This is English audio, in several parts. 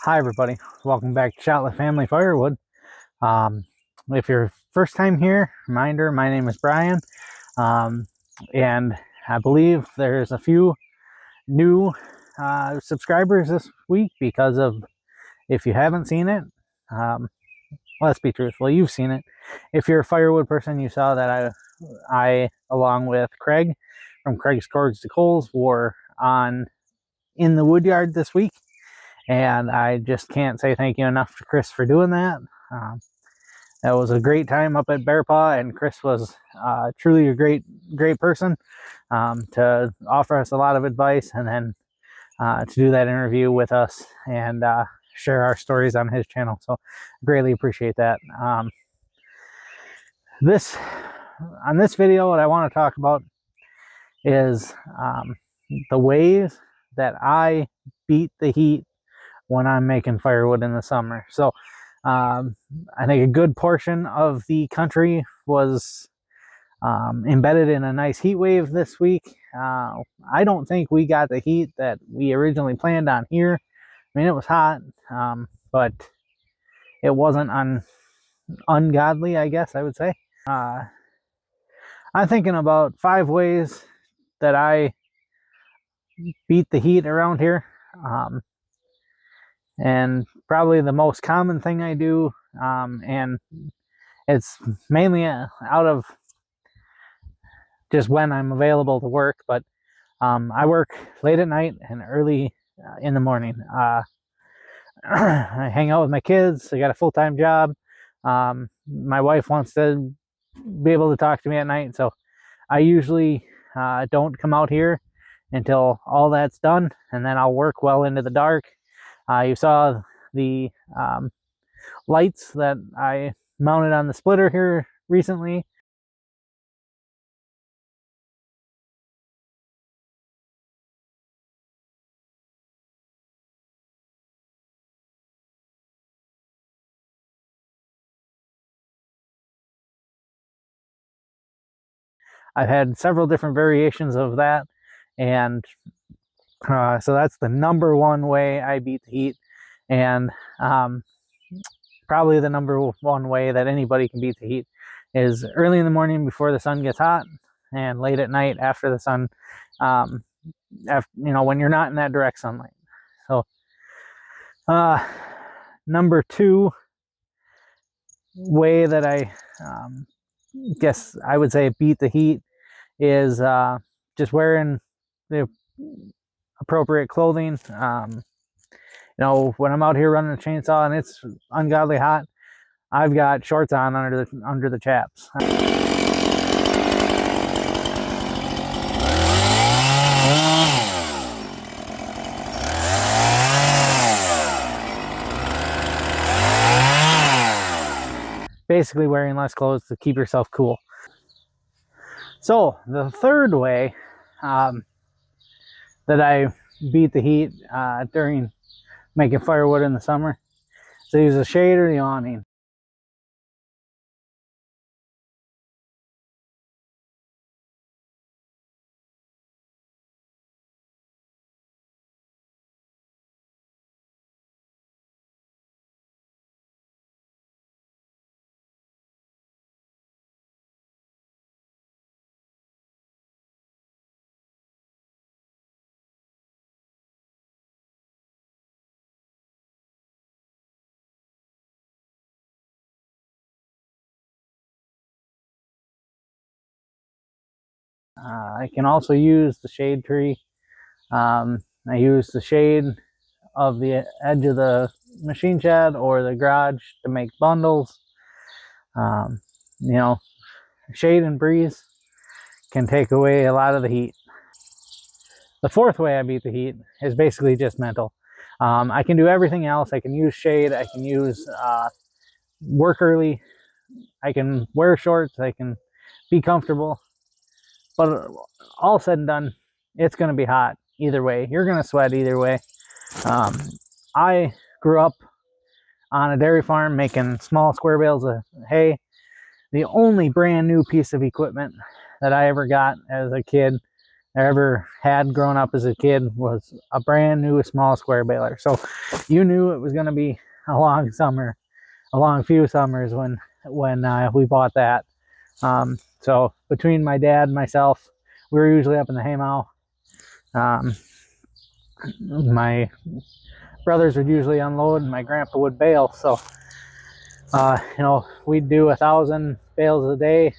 Hi everybody, welcome back to Shotlet Family Firewood. Um, if you're first time here, reminder, my name is Brian, um, and I believe there's a few new subscribers this week because of, if you haven't seen it, let's be truthful, you've seen it. If you're a firewood person, you saw that I along with Craig from Craig's Cords to Coals, were on in the wood yard this week. And I just can't say thank you enough to Chris for doing that. That was a great time up at Bear Paw, and Chris was truly a great person to offer us a lot of advice, and then to do that interview with us and share our stories on his channel. So greatly appreciate that. On this video, what I want to talk about is the ways that I beat the heat when I'm making firewood in the summer. So I think a good portion of the country was embedded in a nice heat wave this week. I don't think we got the heat that we originally planned on here. I mean, it was hot, but it wasn't ungodly, I guess I would say. I'm thinking about 5 ways that I beat the heat around here. And probably the most common thing I do, and it's mainly out of just when I'm available to work, but I work late at night and early in the morning. I hang out with my kids. I got a full-time job. My wife wants to be able to talk to me at night, so I usually don't come out here until all that's done, and then I'll work well into the dark. You saw the lights that I mounted on the splitter here recently. I've had several different variations of that, and so that's the number one way I beat the heat, and probably the number one way that anybody can beat the heat is early in the morning before the sun gets hot, and late at night after the sun, when you're not in that direct sunlight. So number 2 way that I guess I would say beat the heat is just wearing the appropriate clothing. When I'm out here running a chainsaw and it's ungodly hot, I've got shorts on under the chaps. Basically wearing less clothes to keep yourself cool. So the third way that I beat the heat during making firewood in the summer is to use a shade or the awning. I can also use the shade tree. I use the shade of the edge of the machine shed or the garage to make bundles. Shade and breeze can take away a lot of the heat. The fourth way I beat the heat is basically just mental. I can do everything else. I can use shade. I can use work early. I can wear shorts. I can be comfortable. But all said and done, it's going to be hot either way. You're going to sweat either way. I grew up on a dairy farm making small square bales of hay. The only brand new piece of equipment that I ever got as a kid ever had growing up as a kid was a brand new small square baler. So you knew it was going to be a long summer, a long few summers when we bought that. So between my dad and myself, we were usually up in the haymow. My brothers would usually unload, and my grandpa would bale. So we'd do 1,000 bales a day,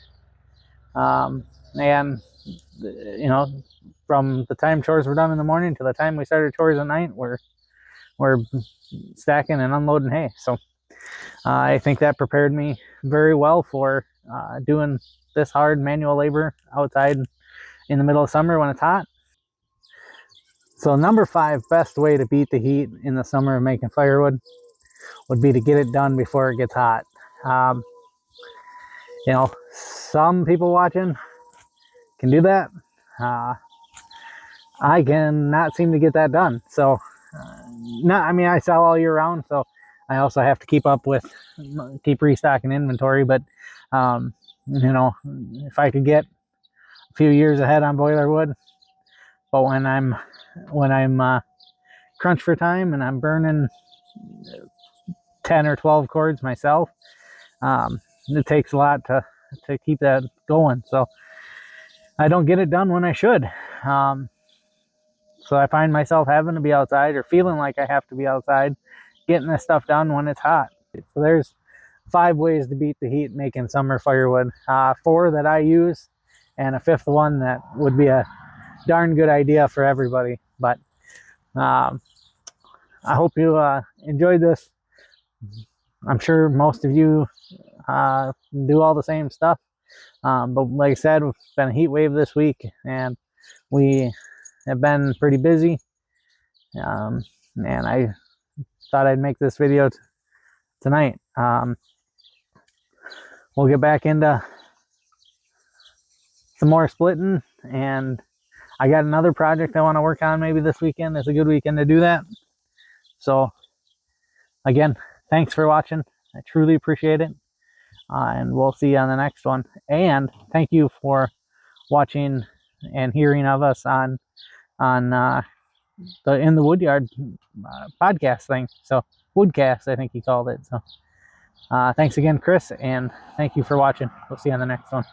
and from the time chores were done in the morning to the time we started chores at night, we're stacking and unloading hay. So I think that prepared me very well for doing this hard manual labor outside in the middle of summer when it's hot. So number 5 best way to beat the heat in the summer of making firewood would be to get it done before it gets hot. Some people watching can do that. I cannot seem to get that done. So, I sell all year round, so I also have to keep restocking inventory. But, if I could get a few years ahead on boiler wood, but when I'm crunched for time and I'm burning 10 or 12 cords myself, it takes a lot to keep that going. So I don't get it done when I should. So I find myself having to be outside, or feeling like I have to be outside getting this stuff done when it's hot. So there's 5 ways to beat the heat making summer firewood. 4 that I use, and a 5th one that would be a darn good idea for everybody. But I hope you enjoyed this. I'm sure most of you do all the same stuff. But like I said, it's been a heat wave this week, and we have been pretty busy. And I thought I'd make this video tonight. We'll get back into some more splitting, and I got another project I want to work on maybe this weekend. It's a good weekend to do that. So again, thanks for watching. I truly appreciate it. And we'll see you on the next one. And thank you for watching and hearing of us on the In the Woodyard podcast thing. So Woodcast, I think he called it. So thanks again, Chris, and thank you for watching. We'll see you on the next one.